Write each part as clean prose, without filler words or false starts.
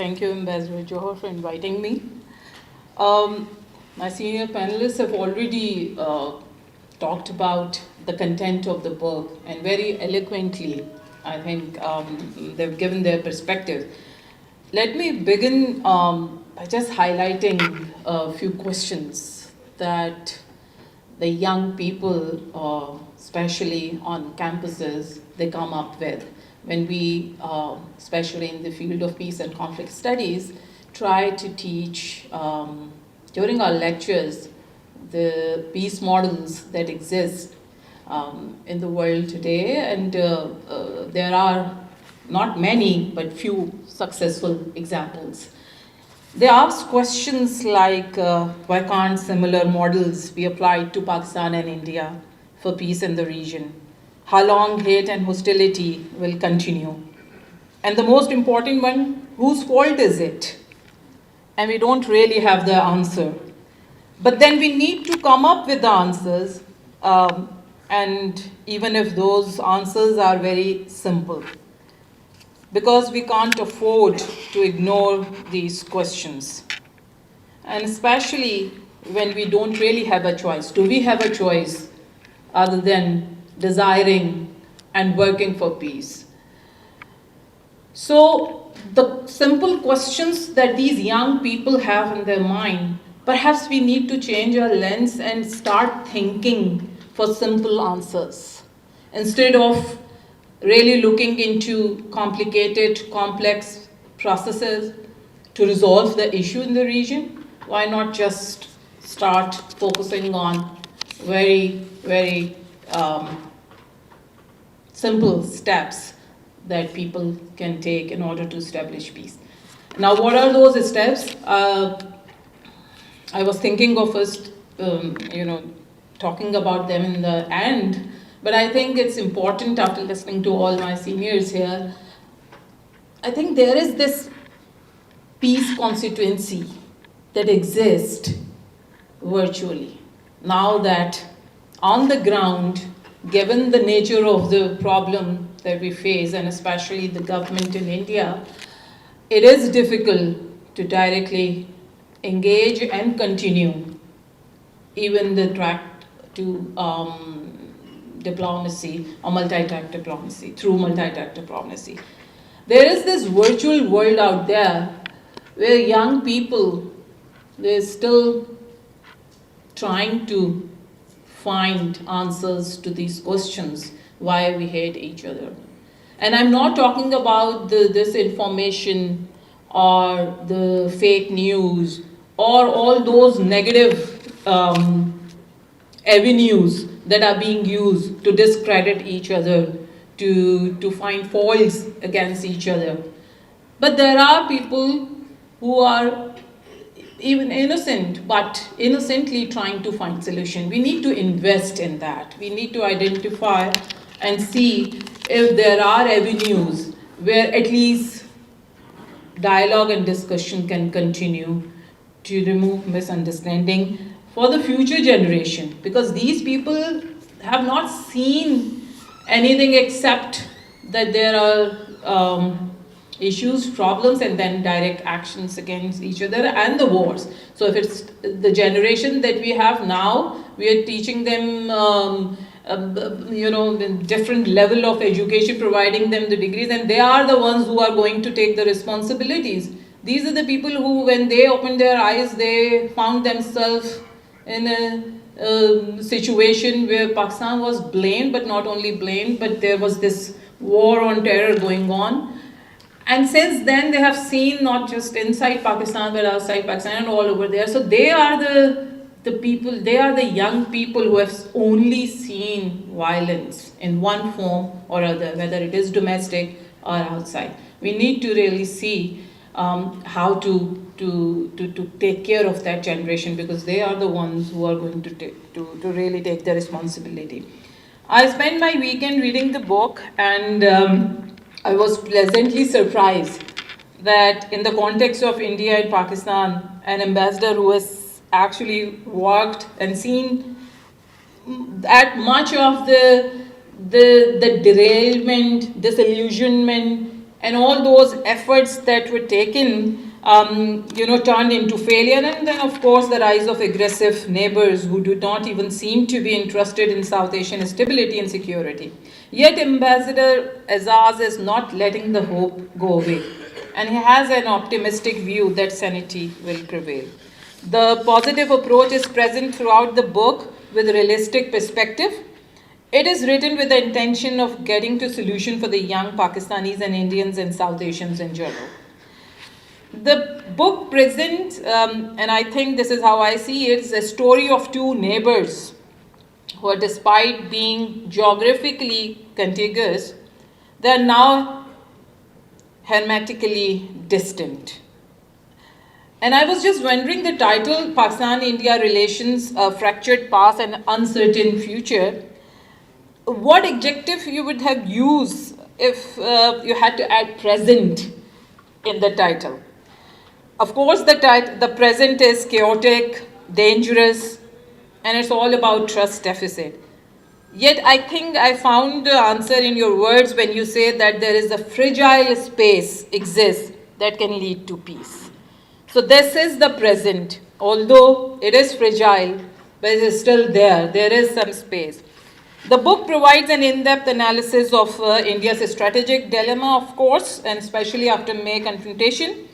Thank you, Ambassador Johar, for inviting me. My senior panelists have already talked about the content of the book, and very eloquently, I think they've given their perspective. Let me begin by just highlighting a few questions that the young people, especially on campuses, they come up with when we, especially in the field of peace and conflict studies, try to teach during our lectures the peace models that exist in the world today. And there are not many, but few successful examples. They ask questions like, why can't similar models be applied to Pakistan and India for peace in the region? How long hate and hostility will continue? And the most important one, whose fault is it? And we don't really have the answer. But then we need to come up with the answers, and even if those answers are very simple, because we can't afford to ignore these questions. And especially when we don't really have a choice. Do we have a choice other than desiring and working for peace? So the simple questions that these young people have in their mind, perhaps we need to change our lens and start thinking for simple answers. Instead of really looking into complicated, complex processes to resolve the issue in the region, why not just start focusing on very simple steps that people can take in order to establish peace. Now, what are those steps? I was thinking of first, talking about them in the end, but I think it's important after listening to all my seniors here. I think there is this peace constituency that exists virtually. Now that on the ground, given the nature of the problem that we face, and especially the government in India, it is difficult to directly engage and continue even the track to diplomacy or multi-track diplomacy, through multi-track diplomacy. There is this virtual world out there where young people, they're still trying to find answers to these questions, why we hate each other. And I'm not talking about the disinformation or the fake news or all those negative avenues that are being used to discredit each other, to find faults against each other. But there are people who are even innocent, but innocently trying to find solution. We need to invest in that. We need to identify and see if there are avenues where at least dialogue and discussion can continue to remove misunderstanding for the future generation, because these people have not seen anything except that there are issues, problems, and then direct actions against each other and the wars. So if it's the generation that we have now, we are teaching them different level of education, providing them the degrees, and they are the ones who are going to take the responsibilities. These are the people who, when they opened their eyes, they found themselves in a situation where Pakistan was blamed, but not only blamed, but there was this war on terror going on. And since then, they have seen not just inside Pakistan, but outside Pakistan and all over there. So they are the people, they are the young people who have only seen violence in one form or other, whether it is domestic or outside. We need to really see how to take care of that generation, because they are the ones who are going to really take the responsibility. I spent my weekend reading the book, and I was pleasantly surprised that in the context of India and Pakistan, an ambassador who has actually worked and seen that much of the derailment, disillusionment, and all those efforts that were taken, turned into failure. And then, of course, the rise of aggressive neighbors who do not even seem to be interested in South Asian stability and security. Yet Ambassador Azaz is not letting the hope go away, and he has an optimistic view that sanity will prevail. The positive approach is present throughout the book with realistic perspective. It is written with the intention of getting to solution for the young Pakistanis and Indians and South Asians in general. The book presents, and I think this is how I see it, is a story of two neighbors who are, despite being geographically contiguous, they are now hermetically distant. And I was just wondering, the title, Pakistan-India Relations, a Fractured Past and Uncertain Future, what adjective you would have used if you had to add present in the title? Of course, the present is chaotic, dangerous, and it's all about trust deficit. Yet I think I found the answer in your words when you say that there is a fragile space exists that can lead to peace. So this is the present. Although it is fragile, but it is still there. There is some space. The book provides an in-depth analysis of India's strategic dilemma, of course, and especially after May confrontation,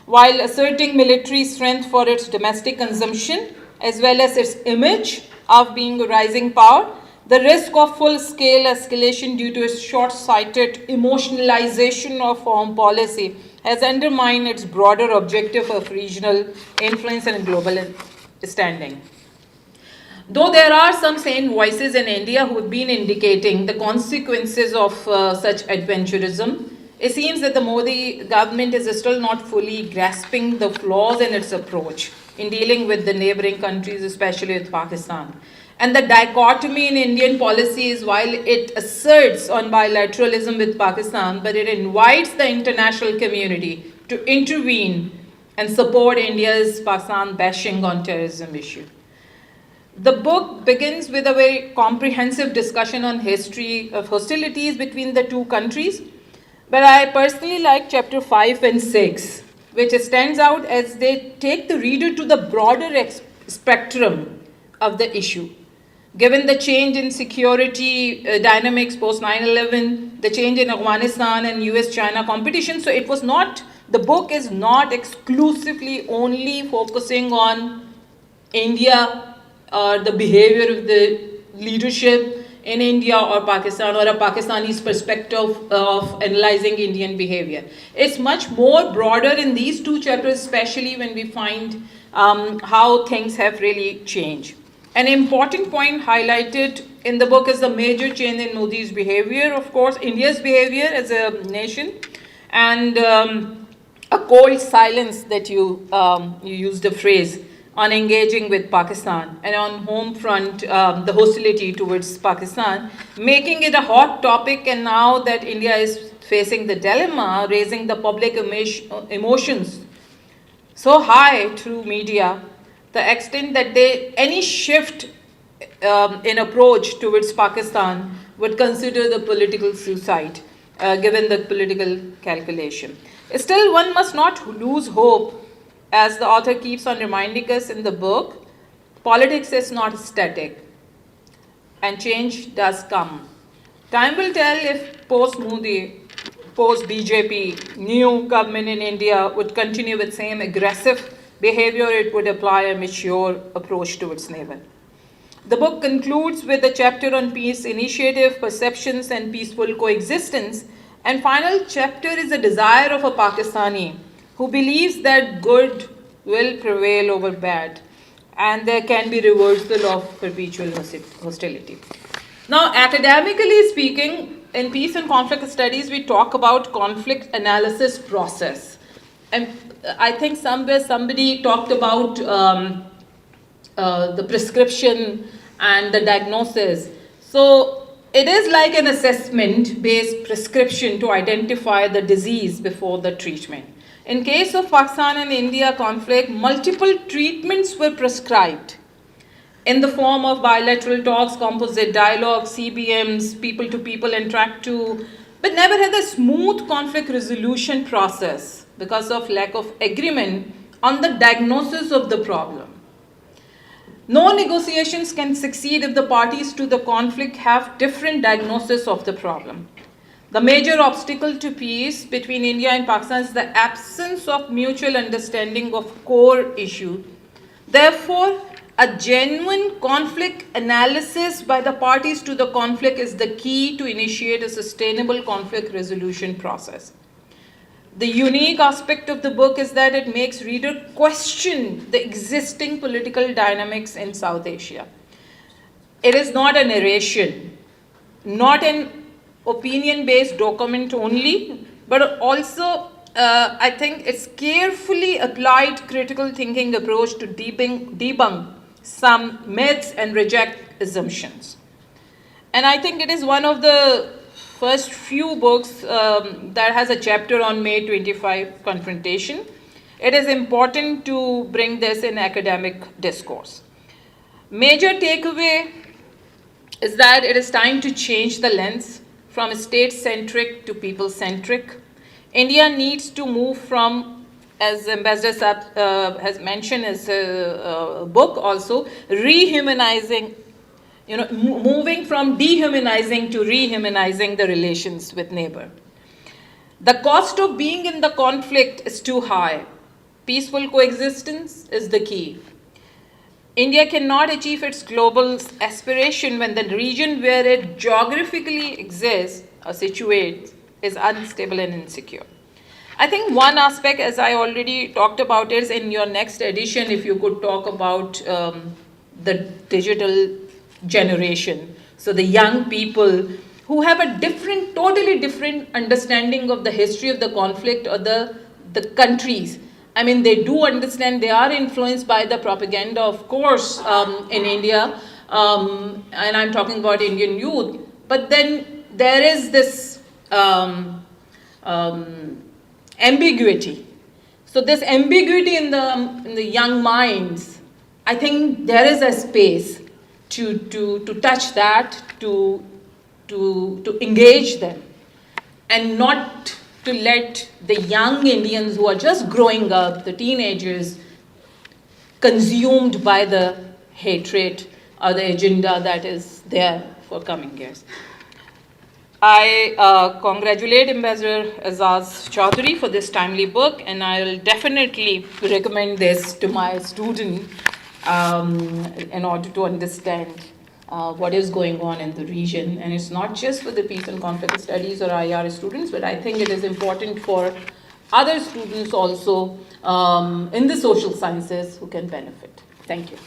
while asserting military strength for its domestic consumption, as well as its image of being a rising power. The risk of full-scale escalation due to its short-sighted emotionalization of foreign policy has undermined its broader objective of regional influence and global standing. Though there are some sane voices in India who have been indicating the consequences of such adventurism, it seems that the Modi government is still not fully grasping the flaws in its approach in dealing with the neighboring countries, especially with Pakistan. And the dichotomy in Indian policy is, while it asserts on bilateralism with Pakistan, but it invites the international community to intervene and support India's Pakistan bashing on terrorism issue. The book begins with a very comprehensive discussion on history of hostilities between the two countries, but I personally like chapter 5 and 6, which stands out as they take the reader to the broader spectrum of the issue. Given the change in security dynamics post 9/11, the change in Afghanistan and US-China competition, so it was not, the book is not exclusively only focusing on India or the behavior of the leadership in India or Pakistan, or a Pakistani's perspective of analyzing Indian behavior. It's much more broader in these two chapters, especially when we find how things have really changed. An important point highlighted in the book is the major change in Modi's behavior, of course, India's behavior as a nation, and a cold silence that you used the phrase on engaging with Pakistan, and on home front, the hostility towards Pakistan, making it a hot topic. And now that India is facing the dilemma, raising the public emotions so high through media, the extent that any shift in approach towards Pakistan would consider the political suicide, given the political calculation. Still, one must not lose hope. As the author keeps on reminding us in the book, politics is not static, and change does come. Time will tell if post-Modi, post-BJP, new government in India would continue with same aggressive behavior, it would apply a mature approach to its neighbor. The book concludes with a chapter on peace initiative, perceptions, and peaceful coexistence. And final chapter is the desire of a Pakistani who believes that good will prevail over bad, and there can be reversal of perpetual hostility. Now, academically speaking, in peace and conflict studies, we talk about conflict analysis process. And I think somewhere somebody talked about the prescription and the diagnosis. So it is like an assessment-based prescription to identify the disease before the treatment. In case of Pakistan and India conflict, multiple treatments were prescribed in the form of bilateral talks, composite dialogue, CBMs, people-to-people interact to but never had a smooth conflict resolution process because of lack of agreement on the diagnosis of the problem. No negotiations can succeed if the parties to the conflict have different diagnosis of the problem. The major obstacle to peace between India and Pakistan is the absence of mutual understanding of core issue. Therefore, a genuine conflict analysis by the parties to the conflict is the key to initiate a sustainable conflict resolution process. The unique aspect of the book is that it makes reader question the existing political dynamics in South Asia. It is not a narration, not an opinion-based document only, but also I think it's carefully applied critical thinking approach to debunk some myths and reject assumptions. And I think it is one of the first few books that has a chapter on May 25 confrontation. It is important to bring this in academic discourse. Major takeaway is that it is time to change the lens from state-centric to people-centric. India needs to move from, as Ambassador Saab has mentioned in his book also, rehumanizing, moving from dehumanizing to rehumanizing the relations with neighbor. The cost of being in the conflict is too high. Peaceful coexistence is the key. India cannot achieve its global aspiration when the region where it geographically exists or situates is unstable and insecure. I think one aspect, as I already talked about, is in your next edition, if you could talk about the digital generation. So the young people who have a different, totally different understanding of the history of the conflict or the countries. I mean, they do understand, they are influenced by the propaganda, of course, in India, and I'm talking about Indian youth. But then there is this ambiguity. So this ambiguity in the young minds, I think there is a space to touch that, to engage them, and not to let the young Indians who are just growing up, the teenagers, consumed by the hatred or the agenda that is there for coming years. I congratulate Ambassador Azaz Chaudhary for this timely book, and I will definitely recommend this to my student in order to understand what is going on in the region. And it's not just for the peace and conflict studies or IR students, but I think it is important for other students also in the social sciences who can benefit. Thank you.